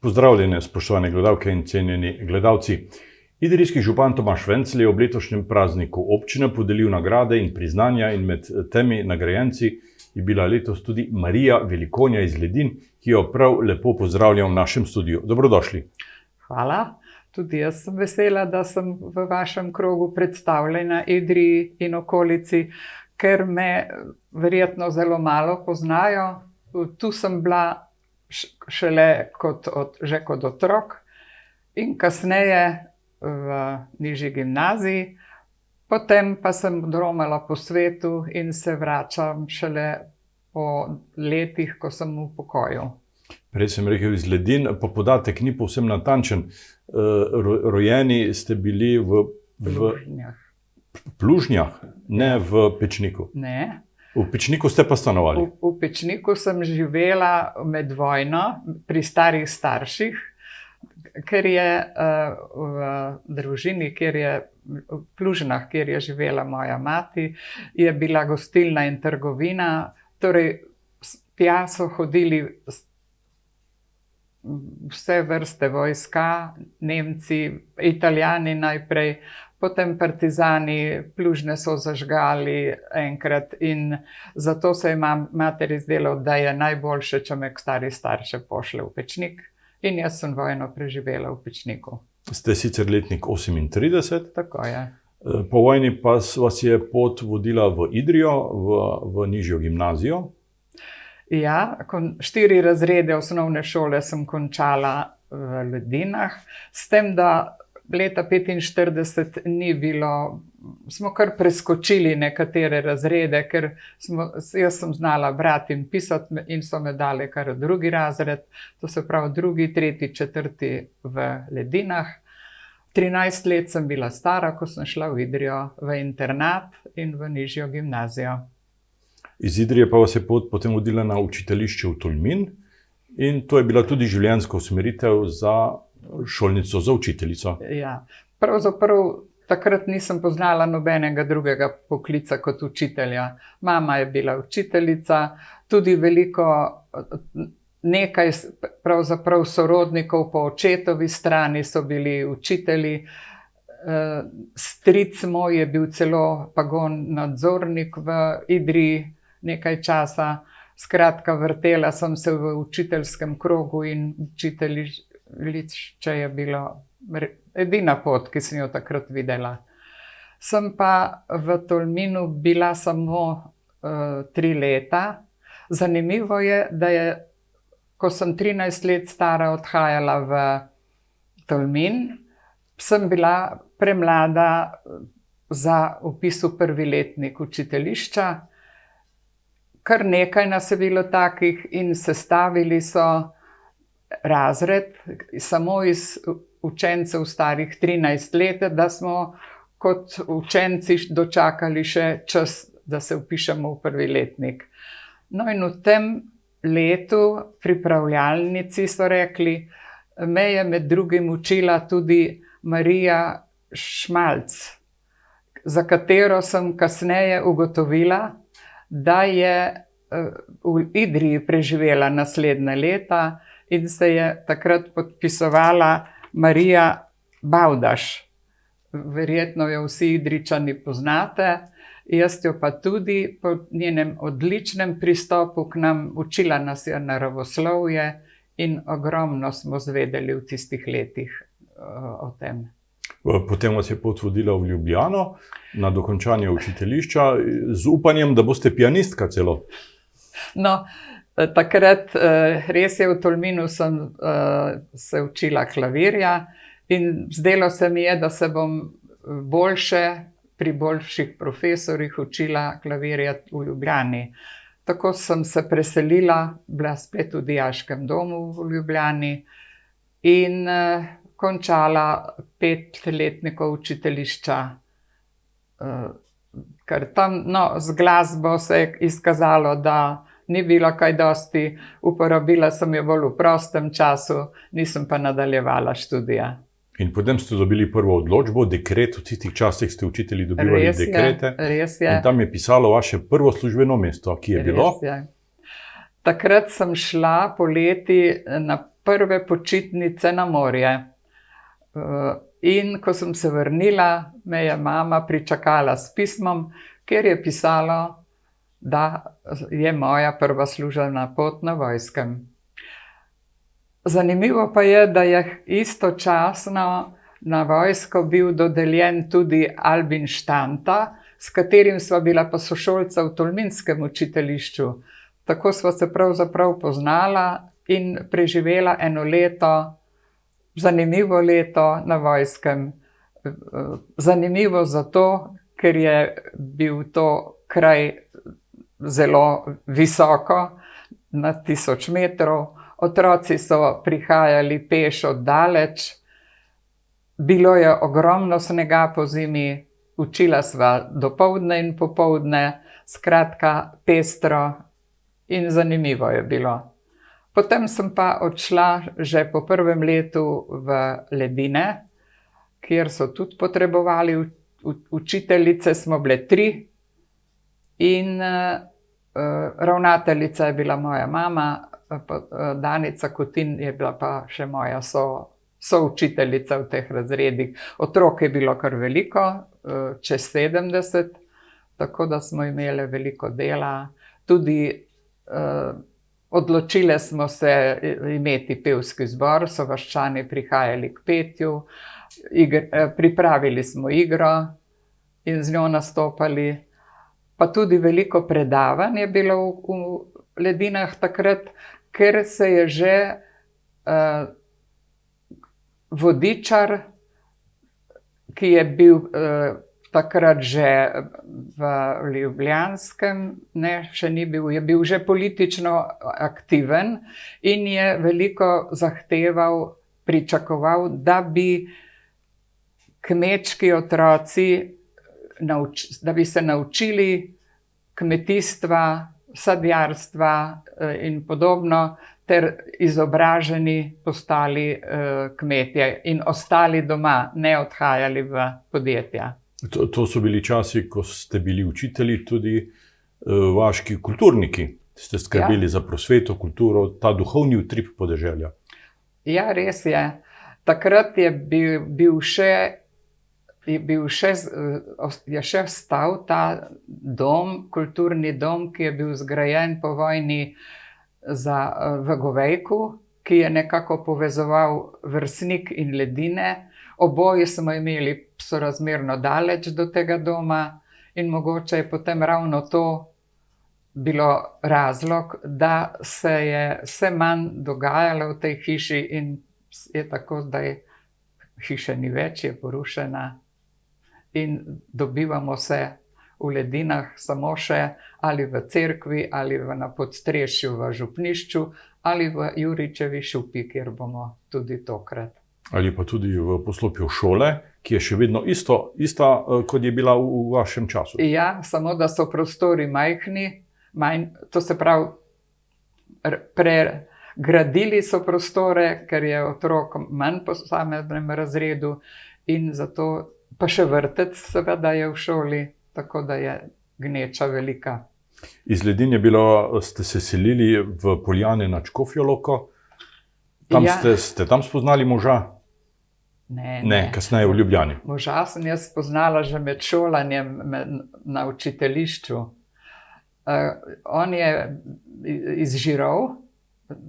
Pozdravljene, spoštovane gledalke in cenjeni gledalci. Idrijski župan Tomaž Vencl je ob letošnjem prazniku občine podelil nagrade in priznanja in med temi nagrajenci je bila letos tudi Marija Velikonja iz Ledin, ki jo prav lepo pozdravljam v našem studiu. Dobrodošli. Hvala. Tudi jaz sem vesela, da sem v vašem krogu predstavljena Idriji in okolici, ker me verjetno zelo malo poznajo. Tu sem bila šele že kot otrok in kasneje v nižji gimnaziji. Potem pa sem dromala po svetu in se vračam šele po letih, ko sem v pokoju. Prej sem rekel iz Ledin, pa podatek ni povsem natančen. Rojeni ste bili v Plužnjah, ne v Pečniku. Ne. V Pečniku ste pa stanovali? V Pečniku sem živela med vojno pri starih starših, ker je v družini, v Plužnah, kjer je živela moja mati, je bila gostilna in trgovina. Torej, tja so hodili vse vrste vojska, Nemci, Italijani najprej, potem partizani, Plužne so zažgali enkrat in zato se je mater zdelo, da je najboljše, če me k stari starše pošle v Pečnik. In jaz sem vojno preživela v Pečniku. Ste sicer letnik 38. Tako je. Po vojni pa vas je pot vodila v Idrijo, v nižjo gimnazijo. Ja, 4 razrede osnovne šole sem končala v Ledinah, s tem, da leta 1945 ni bilo, smo kar preskočili nekatere razrede, ker jaz sem znala brati in pisati in so me dali kar v 2. razred, to se pravi 2., 3., 4. v Ledinah. 13 let sem bila stara, ko sem šla v Idrijo, v internat in v nižjo gimnazijo. Iz Idrije pa vas je pot potem vodila na učiteljišče v Tolmin in to je bila tudi življenjska usmeritev za šolnico, za učiteljico. Ja, pravzaprav takrat nisem poznala nobenega drugega poklica kot učitelja. Mama je bila učiteljica, tudi nekaj pravzaprav sorodnikov po očetovi strani so bili učitelji. Stric moj je bil celo pagon nadzornik v Idriji nekaj časa. Skratka, vrtela sem se v učiteljskem krogu in učiteljišče je bilo edina pot, ki sem jo takrat videla. Sem pa v Tolminu bila samo 3 leta. Zanimivo je, da je, ko sem 13 let stara odhajala v Tolmin, sem bila premlada za vpis v 1. letnik učiteljišča. Kar nekaj nas je bilo takih in sestavili so razred samo iz učencev starih 13 let, da smo kot učenci dočakali še čas, da se vpišemo v 1. letnik. No in v tem letu pripravljalnici so rekli, me je med drugim učila tudi Marija Šmalc, za katero sem kasneje ugotovila, da je v Idriji preživela naslednja leta in se je takrat podpisovala Marija Bavdaš. Verjetno jo vsi Idrijčani poznate, jaz jo pa tudi po njenem odličnem pristopu k nam, učila nas je naravoslovje in ogromno smo zvedeli v tistih letih o tem. Potem vas je pot vodila v Ljubljano na dokončanje učiteljišča z upanjem, da boste pianistka celo. No, takrat res je v Tolminu sem se učila klavirja in zdelo se mi je, da se bom boljše pri boljših profesorjih učila klavirja v Ljubljani. Tako sem se preselila, bila spet v dijaškem domu v Ljubljani in končala 5 letnikov učiteljišča. Ker tam z glasbo se je izkazalo, da ni bilo kaj dosti, uporabila sem jo bolj v prostem času, nisem pa nadaljevala študija. In potem ste dobili prvo odločbo, dekret, v tistih časih ste učitelji dobivali dekrete. Res je. In tam je pisalo vaše prvo službeno mesto, ki je bilo? Res je. Takrat sem šla poleti na prve počitnice na morje. In ko sem se vrnila, me je mama pričakala s pismom, kjer je pisalo, da je moja prva službena pot na vojskem. Zanimivo pa je, da je istočasno na vojsko bil dodeljen tudi Albin Štanta, s katerim sva bila pa sošolca v tolminskem učiteljišču. Tako sva se pravzaprav poznala in preživela eno leto, zanimivo leto na vojskem. Zanimivo zato, ker je bil to kraj zelo visoko, na 1000 metrov. Otroci so prihajali peš od daleč. Bilo je ogromno snega pozimi, učila sva dopoldne in popoldne, skratka pestro in zanimivo je bilo. Potem sem pa odšla že po prvem letu v Ledine, kjer so tudi potrebovali učiteljice, smo bile 3 in ravnateljica je bila moja mama, Danica Kutin je bila pa še moja součiteljica v teh razredih. Otrok je bilo kar veliko, čez 70, tako da smo imeli veliko dela. Tudi odločile smo se imeti pevski zbor, so vaščani prihajali k petju, pripravili smo igro in z njo nastopali. Pa tudi veliko predavanj je bilo v Ledinah takrat, ker se je že vodičar, ki je bil takrat že v Ljubljanskem, ne, še ni bil, je bil že politično aktiven in je veliko zahteval, pričakoval, da bi kmečki otroci da bi se naučili kmetijstva, sadjarstva in podobno, ter izobraženi postali kmetje in ostali doma, ne odhajali v podjetja. To so bili časi, ko ste bili učitelji, tudi vaški kulturniki. Ste skrbeli za prosveto, kulturo, ta duhovni utrip podeželja. Ja, res je. Takrat je bil še stal ta dom, kulturni dom, ki je bil zgrajen po vojni v Govejku, ki je nekako povezoval Vrsnik in Ledine. Oboji smo imeli sorazmerno daleč do tega doma in mogoče je potem ravno to bilo razlog, da se je vse manj dogajalo v tej hiši in je tako zdaj hiše ni več, je porušena. In dobivamo se v Ledinah samo še ali v cerkvi, ali na podstrešju v župnišču, ali v Juričevi šupi, kjer bomo tudi tokrat. Ali pa tudi v poslopju šole, ki je še vedno ista, kot je bila v vašem času. Ja, samo da so prostori majhni, to se pravi, pregradili so prostore, ker je otrok manj po posameznem razredu in zato pa še vrtec seveda je v šoli, tako da je gneča velika. Iz Ledin ste se selili v Poljane nad Škofjo Loko. Ste tam spoznali moža? Ne, kasneje v Ljubljani. Moža sem jaz spoznala že med šolanjem na učiteljišču. On je iz Žirov,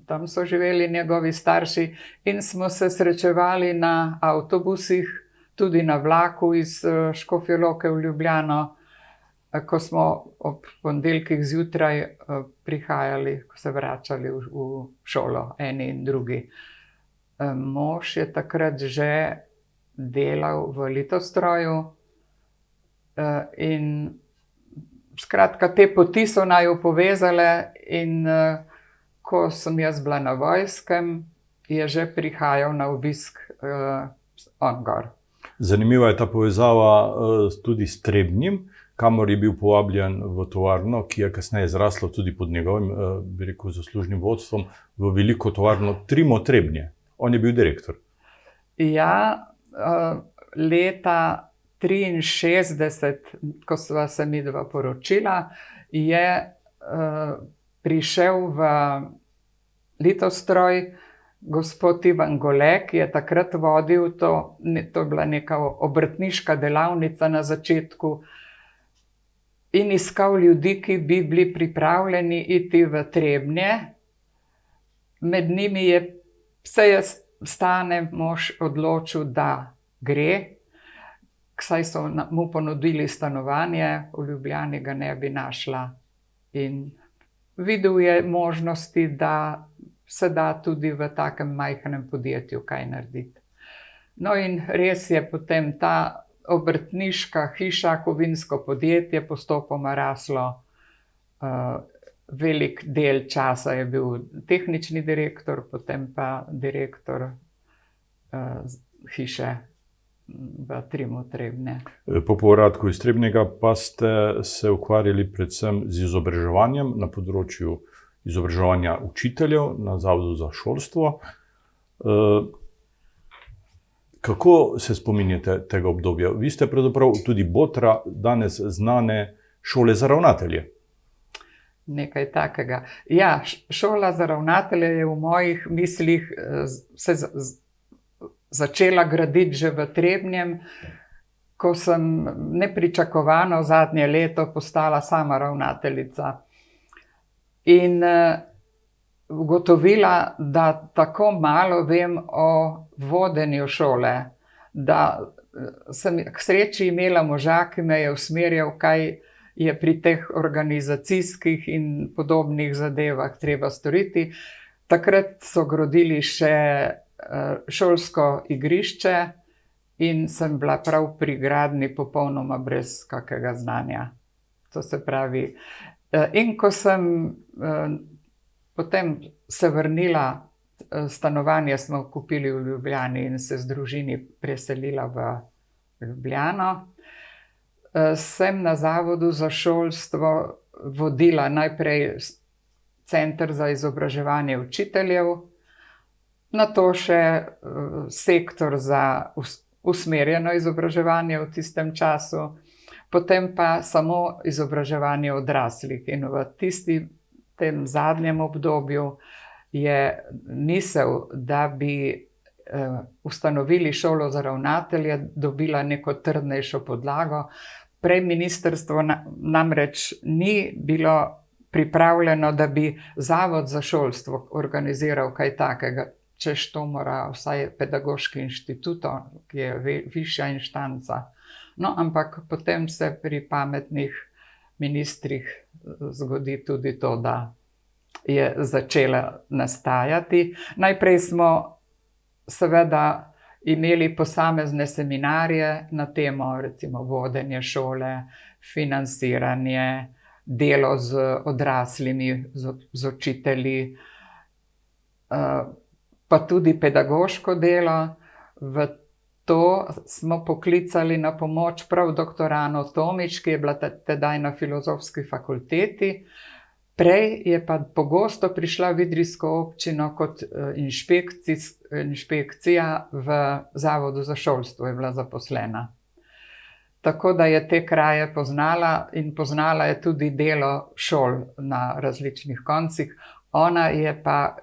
tam so živeli njegovi starši in smo se srečevali na avtobusih, tudi na vlaku iz Škofje Loke v Ljubljano, ko smo ob ponedeljkih zjutraj prihajali, ko se vračali v šolo, eni in drugi. Mož je takrat že delal v Litostroju in skratka, te poti so naju povezale in ko sem jaz bila na vojskem, je že prihajal na obisk on gor. Zanimiva je ta povezava tudi s Trebnjem, kamor je bil povabljen v tovarno, ki je kasneje zrasla tudi pod njegovim, bi rekel, zaslužnim vodstvom, v veliko tovarno Trimo Trebnje. On je bil direktor. Ja, leta 1963, ko sva se midva poročila, je prišel v Litostroj gospod Ivan Gole, ki je takrat vodil to je bila neka obrtniška delavnica na začetku, in iskal ljudi, ki bi bili pripravljeni iti v Trebnje. Med njimi se je Stane mož odločil, da gre, saj so mu ponudili stanovanje, v Ljubljani ga ne bi našla. In videl je možnosti, da se da tudi v takem majhnem podjetju kaj narediti. No in res je potem ta obrtniška hiša, kovinsko podjetje postopoma raslo. Velik del časa je bil tehnični direktor, potem pa direktor hiše v Trimu Trebnje. Po povratku iz Trebnjega pa ste se ukvarjali predvsem z izobraževanjem na področju izobraževanja učiteljev na Zavodu za šolstvo. Kako se spominjate tega obdobja? Vi ste pravzaprav tudi botra danes znane šole za ravnatelje. Nekaj takega. Ja, šola za ravnatelje je v mojih mislih se začela graditi že v Trebnjem, ko sem nepričakovano zadnje leto postala sama ravnateljica. In ugotovila, da tako malo vem o vodenju šole, da sem k sreči imela moža, ki me je usmerjal, kaj je pri teh organizacijskih in podobnih zadevah treba storiti. Takrat so gradili še šolsko igrišče in sem bila prav pri gradnji popolnoma brez kakega znanja. To se pravi, in ko sem potem se vrnila, stanovanje smo kupili v Ljubljani in se z družini preselila v Ljubljano, sem na Zavodu za šolstvo vodila najprej Center za izobraževanje učiteljev, nato še sektor za usmerjeno izobraževanje v tistem času, potem pa samo izobraževanje odraslih. In v tem zadnjem obdobju je misel, da bi ustanovili šolo za ravnatelje, dobila neko trdnejšo podlago. Prej ministrstvo namreč ni bilo pripravljeno, da bi Zavod za šolstvo organiziral kaj takega, češ to mora vsaj pedagoški inštitut, ki je višja inštanca. No, ampak potem se pri pametnih ministrih zgodi tudi to, da je začela nastajati. Najprej smo seveda imeli posamezne seminarje na temo, recimo vodenje šole, financiranje, delo z odraslimi, z učitelji, pa tudi pedagoško delo. V to smo poklicali na pomoč prav dr. Ano Tomič, ki je bila tedaj na Filozofski fakulteti. Prej je pa pogosto prišla v idrijsko občino kot inšpekcija v Zavodu za šolstvo, je bila zaposlena. Tako da je te kraje poznala in poznala je tudi delo šol na različnih koncih. Ona je pa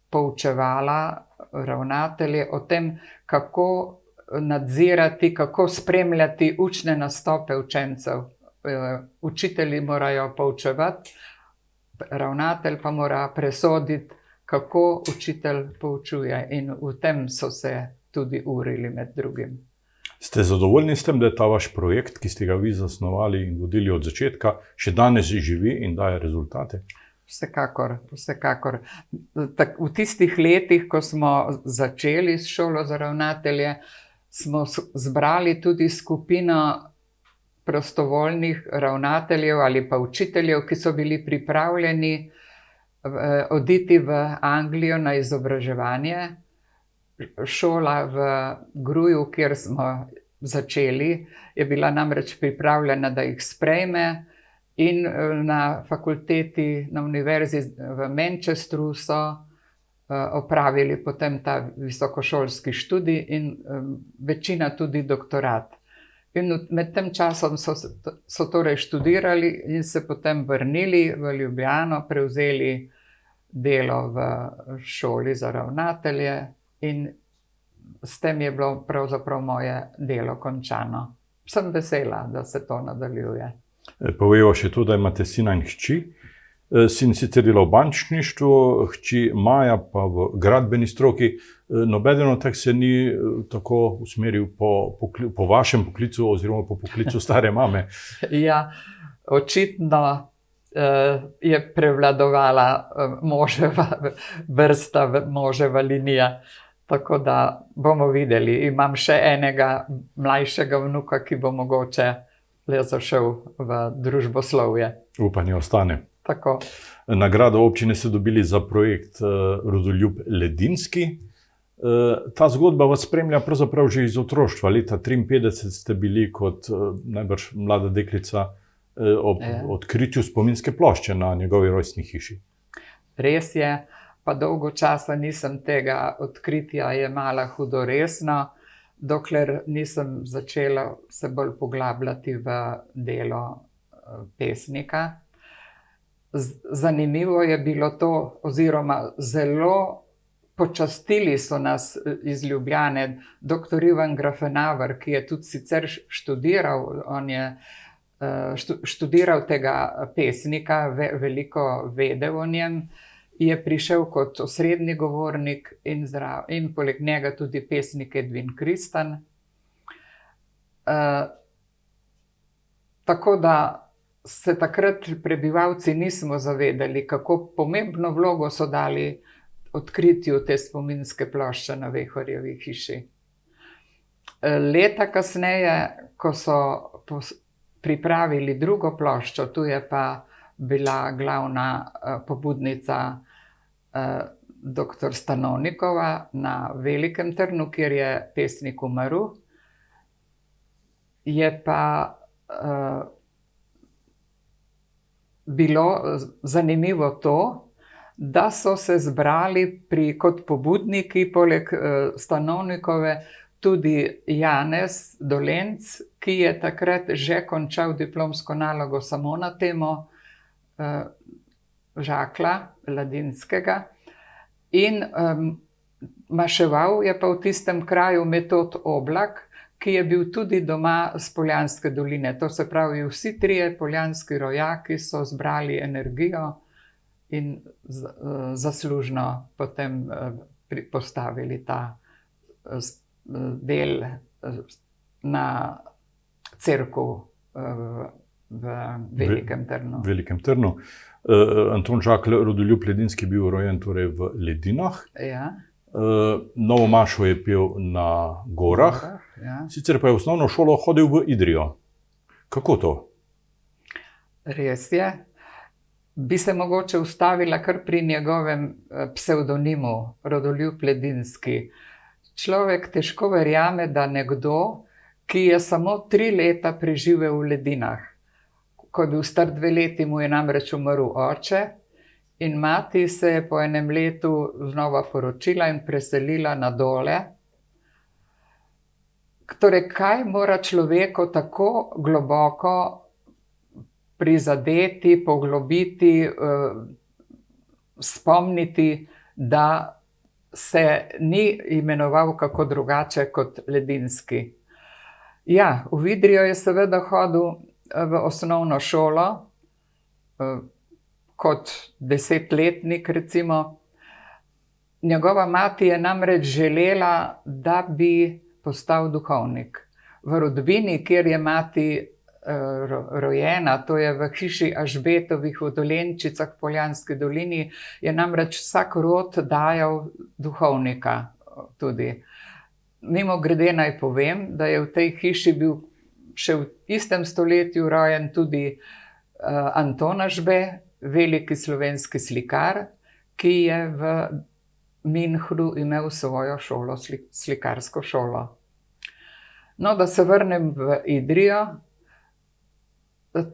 poučevala ravnatelje o tem, kako nadzirati, kako spremljati učne nastope učencev. Učitelji morajo poučevati, ravnatelj pa mora presoditi, kako učitelj poučuje, in v tem so se tudi urili med drugim. Ste zadovoljni s tem, da je ta vaš projekt, ki ste ga vi zasnovali in vodili od začetka, še danes živi in daje rezultate? Vsekakor, vsekakor. V tistih letih, ko smo začeli s šolo za ravnatelje, smo zbrali tudi skupino prostovoljnih ravnateljev ali pa učiteljev, ki so bili pripravljeni oditi v Anglijo na izobraževanje. Šola v Gruju, kjer smo začeli, je bila namreč pripravljena, da jih sprejme, in na fakulteti, na univerzi v Manchesteru so opravili potem ta visokošolski študij in večina tudi doktorat. In med tem časom so torej študirali in se potem vrnili v Ljubljano, prevzeli delo v šoli za ravnatelje in s tem je bilo pravzaprav moje delo končano. Sem vesela, da se to nadaljuje. Povejva še to, da imate sina in hči. Sin sicer dela v bančništvu, hči Maja pa v gradbeni stroki. Nobeden od teh se ni tako usmeril po vašem poklicu oziroma po poklicu stare mame. Ja, očitno je prevladovala moževa vrsta, moževa linija. Tako da bomo videli. Imam še enega mlajšega vnuka, ki bo mogoče le zašel v družboslovje. Upanje ostane. Tako. Nagrado občine ste dobili za projekt Rodoljub Ledinski. Ta zgodba vas spremlja pravzaprav že iz otroštva. Leta 1953 ste bili kot najbrž mlada deklica ob odkritju spominske plošče na njegovi rojstni hiši. Res je. Pa dolgo časa nisem tega odkritja jemala hudo resno, dokler nisem začela se bolj poglabljati v delo pesnika. Zanimivo je bilo to, oziroma zelo počastili so nas iz Ljubljane. Dr. Ivan Grafenavar, ki je tudi sicer študiral, on je študiral tega pesnika, veliko vedel o njem, je prišel kot osrednji govornik in poleg njega tudi pesnik Edvin Kristan. Tako da se takrat prebivalci nismo zavedali, kako pomembno vlogo so dali odkritju te spominske plošče na Vehorjevi hiši. Leta kasneje, ko so pripravili drugo ploščo, tu je pa bila glavna pobudnica dr. Stanovnikova na Velikem Trnu, kjer je pesnik umrl. Je pa bilo zanimivo to, da so se zbrali kot pobudniki poleg Stanovnikove tudi Janez Dolenc, ki je takrat že končal diplomsko nalogo samo na temo Žakla Ladinskega in maševal je pa v tistem kraju Metod Oblak, ki je bil tudi doma z Poljanske doline. To se pravi, vsi trije poljanski rojaki so zbrali energijo in zaslužno potem postavili ta del na cerkev v Velikem Trnu. Velikem Trnu. Anton Žakelj, Rodoljub Ledinski, bil rojen torej v Ledinah. Ja. Novo mašo je pel na Gorah. Ja. Sicer pa je v osnovno šolo hodil v Idrijo. Kako to? Res je. Bi se mogoče ustavila kar pri njegovem psevdonimu, Rodoljub Ledinski. Človek težko verjame, da nekdo, ki je samo 3 leta preživel v Ledinah. Ko je bil star 2 leti, mu je namreč umrl oče in mati se je po enem letu znova poročila in preselila na Dole. Torej, kaj mora človeko tako globoko prizadeti, poglobiti, spomniti, da se ni imenoval kako drugače kot Ledinski. Ja, v Idrijo je seveda hodil v osnovno šolo, kot 10-letnik recimo. Njegova mati je namreč želela, da bi postal duhovnik. V rodbini, kjer je mati rojena, to je v hiši Ažbetovih v Dolenčicah v Poljanski dolini, je namreč vsak rod dajal duhovnika tudi. Mimogrede naj povem, da je v tej hiši bil še v istem stoletju rojen tudi Anton Ažbe, veliki slovenski slikar, ki je v Münchnu imel svojo šolo, slikarsko šolo. No, da se vrnem v Idrijo,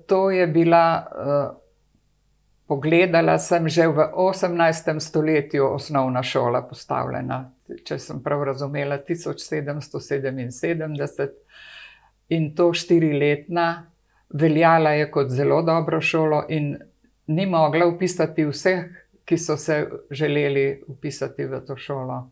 to je bila, pogledala sem že v 18. stoletju osnovna šola postavljena, če sem prav razumela, 1777, in to 4-letna, veljala je kot zelo dobro šolo in ni mogla vpisati vseh, ki so se želeli vpisati v to šolo.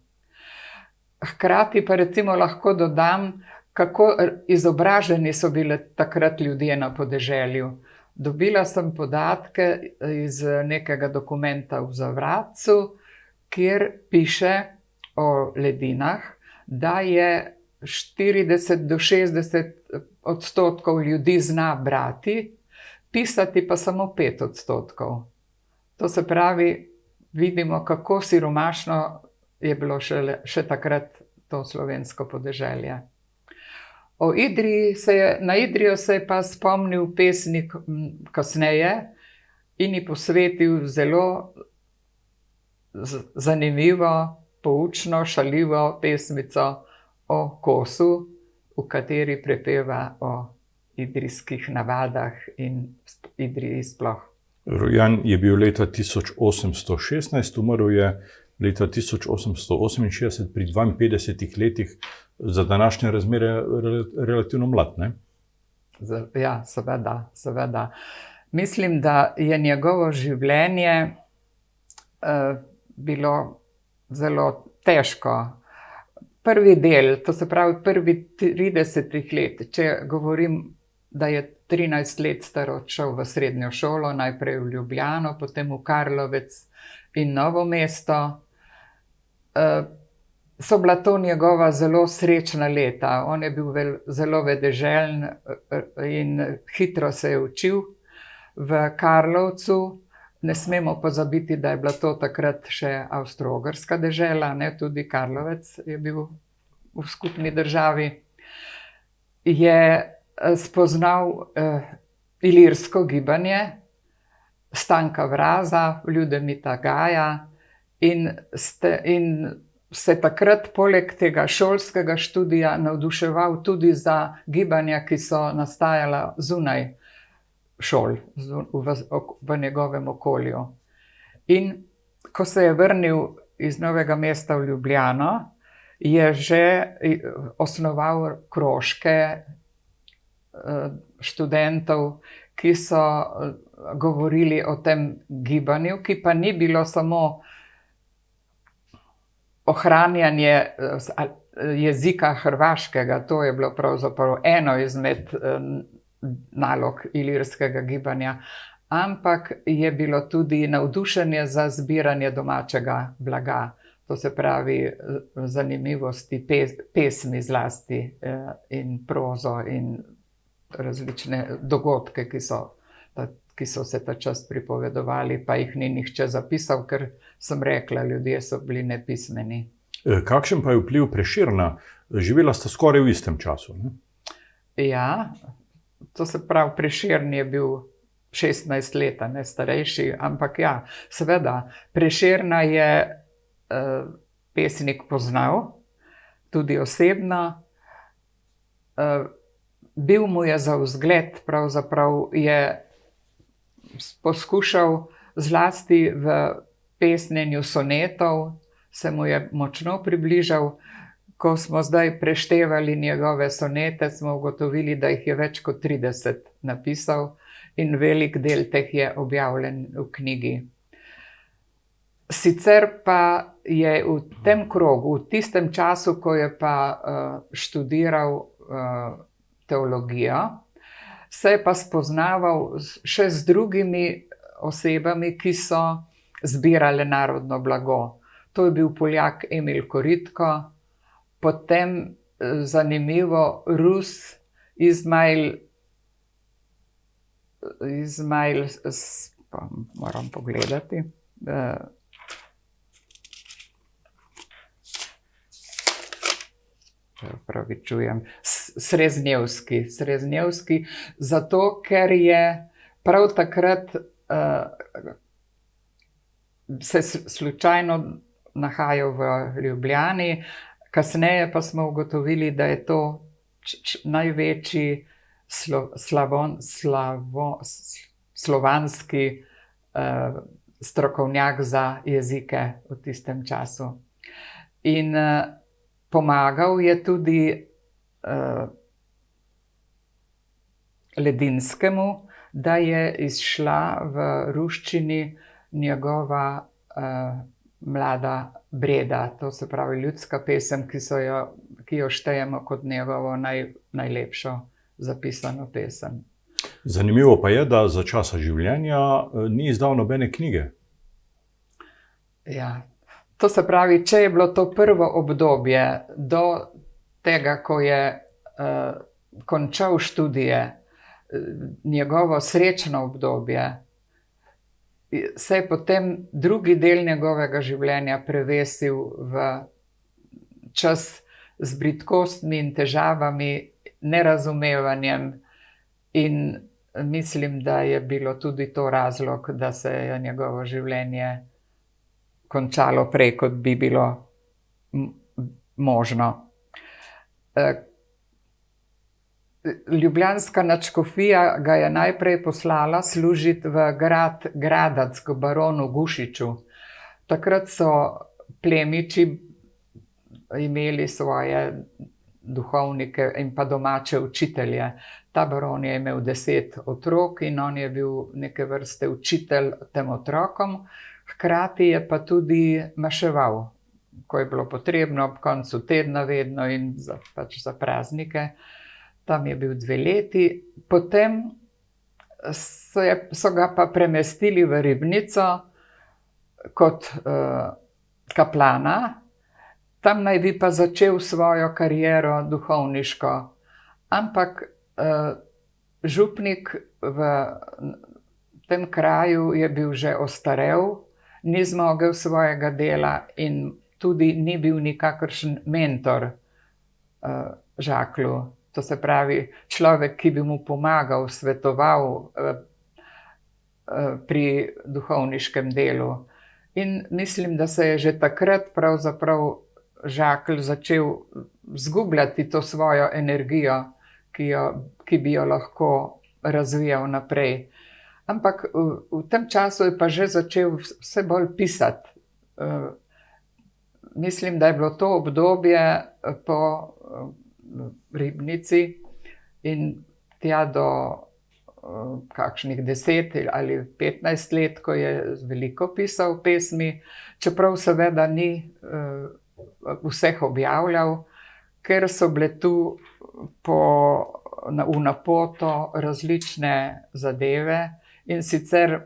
Hkrati pa recimo lahko dodam, kako izobraženi so bili takrat ljudje na podeželju. Dobila sem podatke iz nekega dokumenta v Zavratcu, kjer piše o ledinah, da je 40 do 60% ljudi zna brati, pisati pa samo 5%. To se pravi, vidimo, kako siromašno je bilo še takrat to slovensko podeželje. Na Idrijo se je pa spomnil pesnik kasneje in ji posvetil zelo zanimivo, poučno, šaljivo pesmico o kosu, v kateri prepeva o idrijskih navadah in Idriji sploh. Rojen je bil leta 1816, umrl je leta 1868 pri 52 letih, za današnje razmere relativno mlad, ne? Ja, seveda. Mislim, da je njegovo življenje bilo zelo težko. Prvi del, to se pravi prvi 30 let, če govorim, da je 13 let star odšel v srednjo šolo, najprej v Ljubljano, potem v Karlovec in Novo mesto, so bila to njegova zelo srečna leta. On je bil zelo vedeželjen in hitro se je učil. V Karlovcu ne smemo pozabiti, da je bila to takrat še Avstro-Ogrska dežela, ne, tudi Karlovec je bil v skupni državi. Je spoznal ilirsko gibanje, Stanka Vraza, Ljudemita Gaja in se takrat poleg tega šolskega študija navduševal tudi za gibanja, ki so nastajala zunaj šol, v njegovem okolju. In ko se je vrnil iz Novega mesta v Ljubljano, je že osnoval krožke študentov, ki so govorili o tem gibanju, ki pa ni bilo samo ohranjanje jezika hrvaškega, to je bilo pravzaprav eno izmed nalog ilirskega gibanja, ampak je bilo tudi navdušenje za zbiranje domačega blaga. To se pravi zanimivosti, pesmi zlasti in prozo in različne dogodke, ki so se ta čas pripovedovali, pa jih ni nihče zapisal, ker sem rekla, ljudje so bili nepismeni. Kakšen pa je vpliv Prešerna? Živela sta skoraj v istem času, ne? Ja, to se pravi, Prešern je bil 16 let, ne starejši, ampak ja, seveda, Prešerna je pesnik poznal, tudi osebno. Bil mu je za vzgled, pravzaprav je poskušal zlasti v pesnjenju sonetov, se mu je močno približal. Ko smo zdaj preštevali njegove sonete, smo ugotovili, da jih je več kot 30 napisal in velik del teh je objavljen v knjigi. Sicer pa je v tem krogu, v tistem času, ko je pa študiral teologijo, se je pa spoznaval še z drugimi osebami, ki so zbirale narodno blago. To je bil Poljak Emil Koritko, potem zanimivo Rus Izmail, moram pogledati, opravičujem, Sreznjevski, zato ker je prav takrat se slučajno nahajal v Ljubljani, kasneje pa smo ugotovili, da je to največji slovanski strokovnjak za jezike v tistem času. In pomagal je tudi Ledinskemu, da je izšla v ruščini njegova Mlada Breda, to se pravi ljudska pesem, ki jo štejemo kot njegovo najlepšo zapisano pesem. Zanimivo pa je, da za časa življenja ni izdal nobene knjige. Ja. To se pravi, če je bilo to prvo obdobje do tega, ko je končal študije, njegovo srečno obdobje, se je potem drugi del njegovega življenja prevesil v čas z bridkostmi in težavami, nerazumevanjem, in mislim, da je bilo tudi to razlog, da se je njegovo življenje končalo prej, kot bi bilo možno. Ljubljanska nadškofija ga je najprej poslala služiti v grad Gradac k baronu Gušiču. Takrat so plemiči imeli svoje duhovnike in pa domače učitelje. Ta baron je imel 10 otrok in on je bil neke vrste učitelj tem otrokom, hkrati je pa tudi maševal, ko je bilo potrebno, ob koncu tedna vedno in pač za praznike. Tam je bil 2 leti, potem so ga pa premestili v Ribnico kot kaplana. Tam naj bi pa začel svojo kariero duhovniško, ampak župnik v tem kraju je bil že ostarel, ni zmogel svojega dela in tudi ni bil nikakršen mentor Žaklju. To se pravi, človek, ki bi mu pomagal, svetoval pri duhovniškem delu. In mislim, da se je že takrat pravzaprav Žakelj začel zgubljati to svojo energijo, ki bi jo lahko razvijal naprej. Ampak v tem času je pa že začel vse bolj pisati. Mislim, da je bilo to obdobje po Ribnici in tja do kakšnih 10 ali 15 let, ko je veliko pisal pesmi, čeprav seveda ni vseh objavljal, ker so bile tu v napoto različne zadeve, in sicer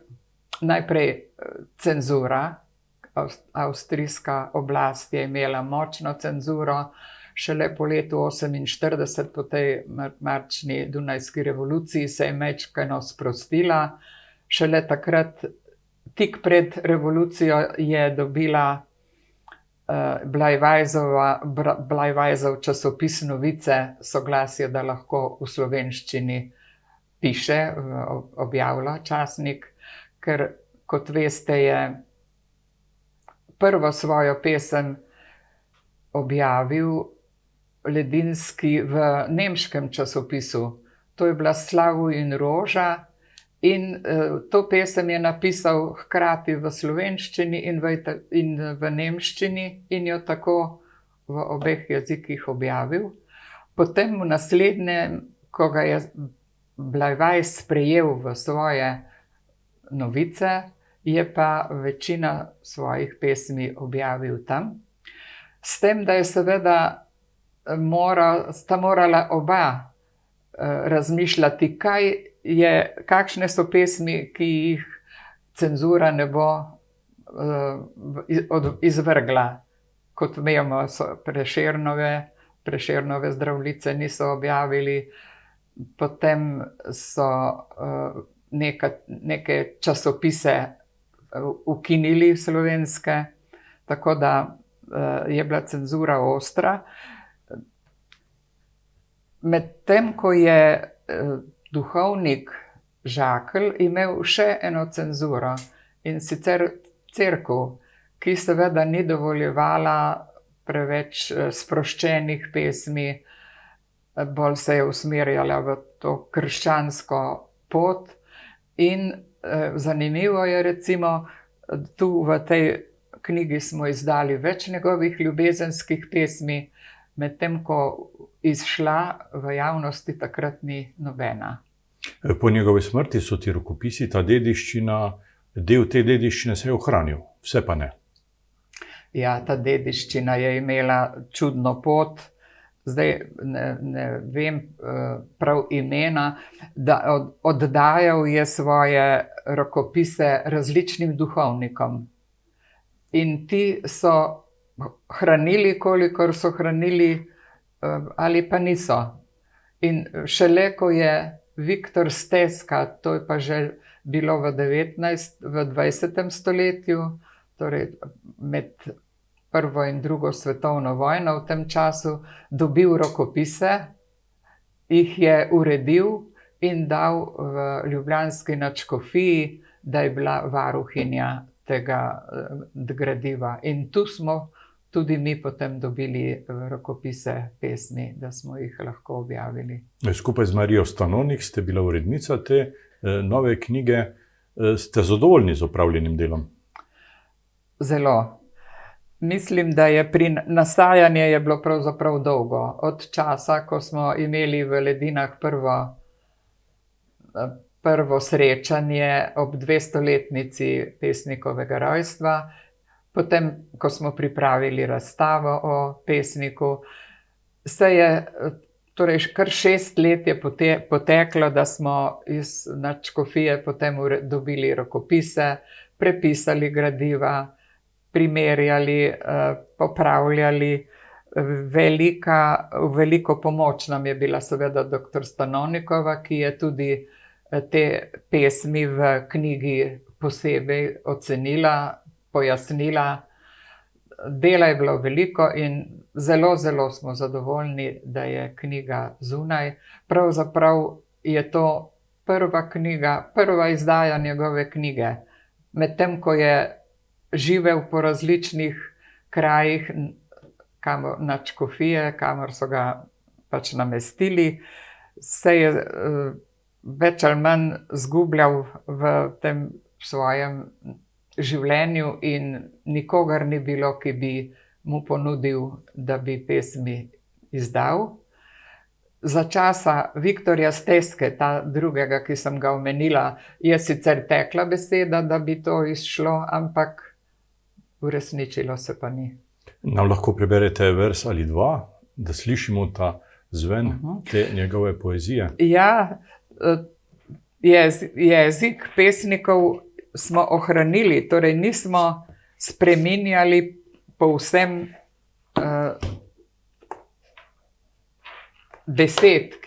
najprej cenzura. Avstrijska oblast je imela močno cenzuro, šele po letu 1948, po tej marčni Dunajski revoluciji, se je majčkeno sprostila. Šele takrat, tik pred revolucijo, je dobila Blajvajzov časopis Novice soglasje, da lahko v slovenščini piše, objavlja časnik, ker, kot veste, je prvo svojo pesem objavil Ledinski v nemškem časopisu. To je bila Slavuj in roža, in to pesem je napisal hkrati v slovenščini in v nemščini in jo tako v obeh jezikih objavil. Potem v naslednjem, ko ga je Blajvajz sprejel v svoje Novice, je pa večina svojih pesmi objavil tam. S tem, da je seveda sta morala oba razmišljati, kakšne so pesmi, ki jih cenzura ne bo izvrgla. Kot vemo, so Prešernove Zdravljice niso objavili, potem so neke časopise ukinili slovenske, tako da je bila cenzura ostra. Medtem ko je duhovnik Žakelj imel še eno cenzuro, in sicer cerkev, ki seveda ni dovoljevala preveč sproščenih pesmi, bolj se je usmerjala v to krščansko pot. In zanimivo je, recimo, tu v tej knjigi smo izdali več njegovih ljubezenskih pesmi, medtem ko izšla v javnosti takrat ni nobena. Po njegovi smrti so ti rokopisi, ta dediščina, Del te dediščine se je ohranil, vse pa ne. Ja, ta dediščina je imela čudno pot. Zdaj ne vem prav imena, da oddajal je svoje rokopise različnim duhovnikom. In ti so hranili, kolikor so hranili, ali pa niso. In šele, ko je Viktor Steska, to je pa že bilo v 20. stoletju, torej med prvo in drugo svetovno vojno v tem času, dobil rokopise, jih je uredil in dal v ljubljanski nadškofiji, da je bila varuhinja tega gradiva. In tu smo tudi mi potem dobili rokopise pesmi, da smo jih lahko objavili. Skupaj z Marijo Stanonik ste bila urednica te nove knjige. Ste zadovoljni z opravljenim delom? Zelo. Mislim, da je nastajanje je bilo pravzaprav dolgo. Od časa, ko smo imeli v Ledinah prvo srečanje ob 200-letnici pesnikovega rojstva, potem, ko smo pripravili razstavo o pesniku, se je torej kar 6 let je poteklo, da smo iz nadškofije potem dobili rokopise, prepisali gradiva, primerjali, popravljali. Veliko pomoč nam je bila seveda dr. Stanonikova, ki je tudi te pesmi v knjigi posebej ocenila, pojasnila. Dela je bilo veliko in zelo smo zadovoljni, da je knjiga zunaj. Pravzaprav je to prva izdaja njegove knjige. Medtem ko je živel po različnih krajih nadškofije, kamor so ga pač namestili, se je več ali manj zgubljal v tem svojem življenju in nikogar ni bilo, ki bi mu ponudil, da bi pesmi izdal. Za časa Viktorja Steske, ta drugega, ki sem ga omenila, je sicer tekla beseda, da bi to izšlo, ampak uresničilo se pa ni. Nam lahko preberete vers ali dva, da slišimo ta zven te njegove poezije? Ja, jezik pesnikov smo ohranili, torej nismo spreminjali povsem besed,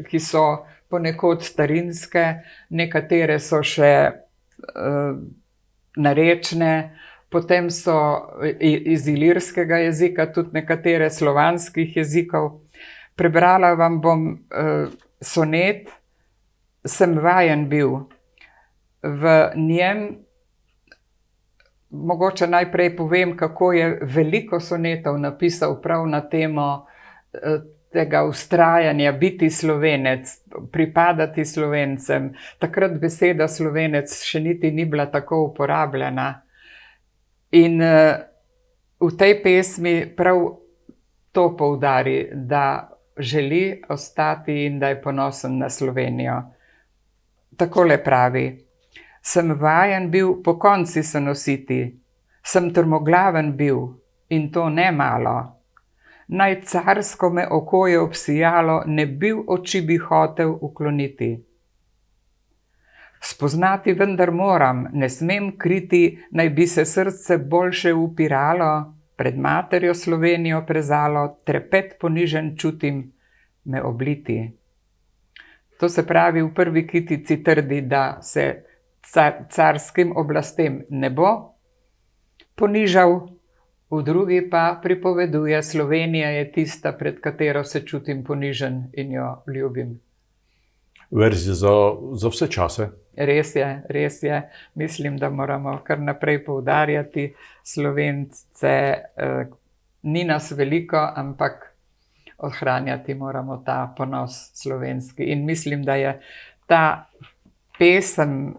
ki so ponekod starinske, nekatere so še narečne, potem so iz ilirskega jezika, tudi nekatere slovanskih jezikov. Prebrala vam bom sonet Sem vajen bil. V njem, mogoče najprej povem, kako je veliko sonetov napisal prav na temo tega vztrajanja, biti Slovenec, pripadati Slovencem. Takrat beseda Slovenec še niti ni bila tako uporabljena. In v tej pesmi prav to poudari, da želi ostati in da je ponosen na Slovenijo. Takole pravi: Sem vajen bil pokonci se nositi, sem trmoglaven bil in to ne malo. Naj carsko me oko je obsijalo, ne bil oči bi hotel ukloniti. Spoznati vendar moram, ne smem kriti, naj bi se srce boljše upiralo, pred materjo Slovenijo prezalo, trepet ponižen čutim me obliti. To se pravi, v prvi kitici trdi, da se carskim oblastem ne bo ponižal, v drugi pa pripoveduje, Slovenija je tista, pred katero se čutim ponižen in jo ljubim. Verz je za vse čase. Res je. Mislim, da moramo kar naprej poudarjati Slovence. Ni nas veliko, ampak ohranjati moramo ta ponos slovenski. In mislim, da je ta pesem,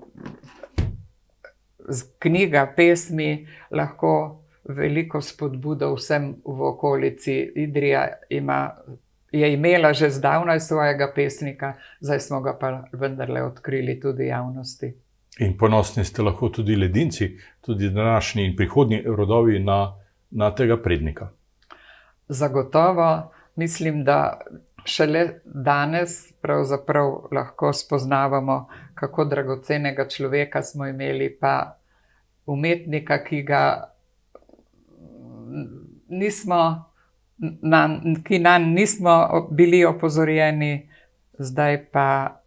knjiga pesmi lahko veliko spodbudo vsem v okolici. Idrija je imela že zdavnaj svojega pesnika, zdaj smo ga pa vendarle odkrili tudi javnosti. In ponosni ste lahko tudi ledinci, tudi današnji in prihodnji rodovi na tega prednika. Zagotovo mislim, da šele danes pravzaprav lahko spoznavamo, kako dragocenega človeka smo imeli, pa umetnika, ki nanj nismo bili opozorjeni, zdaj pa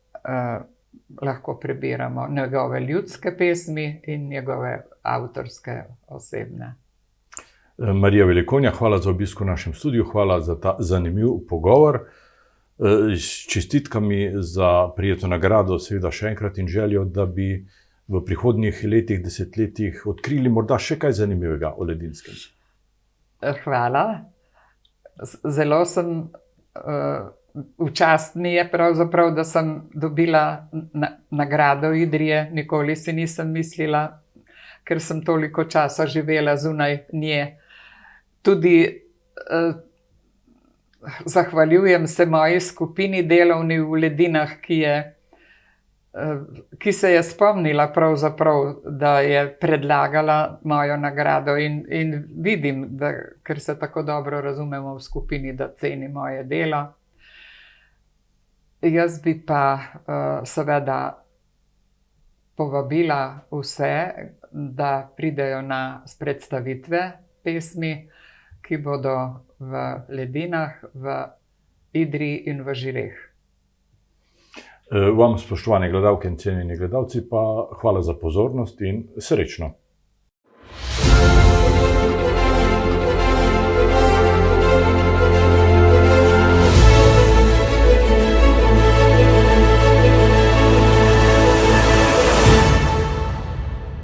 lahko prebiramo njegove ljudske pesmi in njegove avtorske, osebne. Marija Velikonja, hvala za obisk v našem studiu, hvala za ta zanimiv pogovor. S čestitkami za prejeto nagrado, seveda še enkrat, in željo, da bi v prihodnjih letih, desetletjih odkrili morda še kaj zanimivega o Ledinskem. Hvala. Zelo sem, v čast mi je pravzaprav, da sem dobila nagrado Idrije. Nikoli si nisem mislila, ker sem toliko časa živela zunaj nje. Tudi zahvaljujem se moji skupini delovni v Ledinah, ki se je spomnila pravzaprav, da je predlagala mojo nagrado, in vidim, da, ker se tako dobro razumemo v skupini, da ceni moje delo. Jaz bi pa seveda povabila vse, da pridejo na predstavitve pesmi, ki bodo v Ledinah, v Idriji in v Žireh. Vam, spoštovane gledalke in cenjeni gledalci, pa hvala za pozornost in srečno.